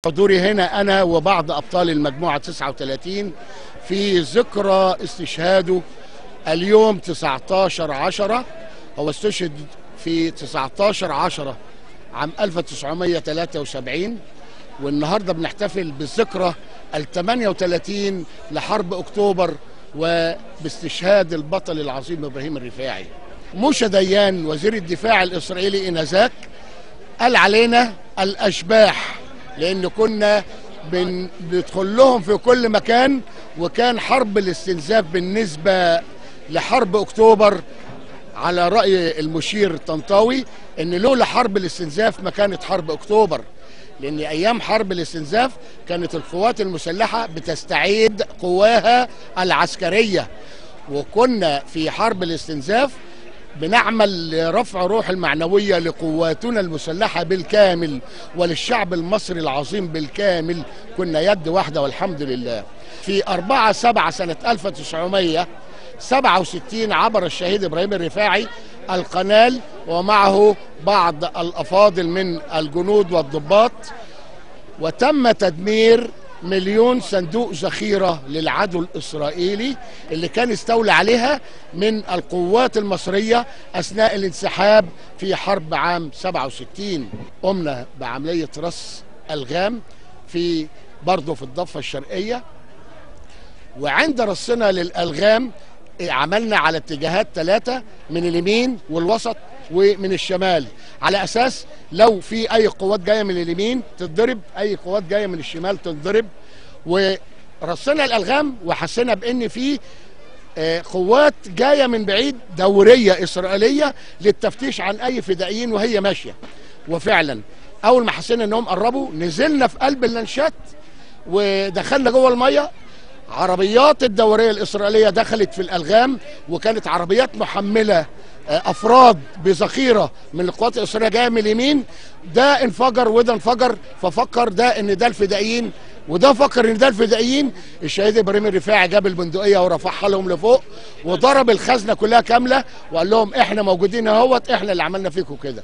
حضوري هنا أنا وبعض أبطال المجموعة 39 في ذكرى استشهاده اليوم 19/10. هو استشهد في 19/10 عام 1973، والنهارده بنحتفل بالذكرى ال38 لحرب أكتوبر وباستشهاد البطل العظيم إبراهيم الرفاعي. موشى ديان وزير الدفاع الإسرائيلي إنذاك قال علينا الأشباح، لأن كنا بندخل لهم في كل مكان، وكان حرب الاستنزاف بالنسبة لحرب أكتوبر على رأي المشير طنطاوي إن لولا حرب الاستنزاف ما كانت حرب أكتوبر، لأن أيام حرب الاستنزاف كانت القوات المسلحة بتستعيد قواها العسكرية، وكنا في حرب الاستنزاف بنعمل لرفع روح المعنوية لقواتنا المسلحة بالكامل وللشعب المصري العظيم بالكامل. كنا يد واحدة والحمد لله. في 4/7 سنة 1967 عبر الشهيد إبراهيم الرفاعي القنال ومعه بعض الأفاضل من الجنود والضباط، وتم تدمير 1,000,000 صندوق ذخيرة للعدو الإسرائيلي اللي كان استولى عليها من القوات المصرية أثناء الانسحاب في حرب عام 67. قمنا بعملية رص ألغام برضه في الضفة الشرقية، وعند رصنا للألغام عملنا على اتجاهات 3 من اليمين والوسط ومن الشمال، على أساس لو في أي قوات جاية من اليمين تتضرب، أي قوات جاية من الشمال تتضرب. ورصنا الألغام وحسينا بأن في قوات جاية من بعيد دورية إسرائيلية للتفتيش عن أي فدائيين وهي ماشية. وفعلا أول ما حسينا أنهم قربوا نزلنا في قلب اللانشات ودخلنا جوه المية. عربيات الدورية الإسرائيلية دخلت في الألغام، وكانت عربيات محملة أفراد بذخيرة من القوات الإسرائيلية جاية من اليمين. ده انفجر وده انفجر، ففكر ده إن ده الفدائيين وده فكر إن ده الفدائيين. الشهيد إبراهيم الرفاعي جاب البندقية ورفعها لهم لفوق وضرب الخزنة كلها كاملة وقال لهم إحنا موجودين اهوت، إحنا اللي عملنا فيكم كده.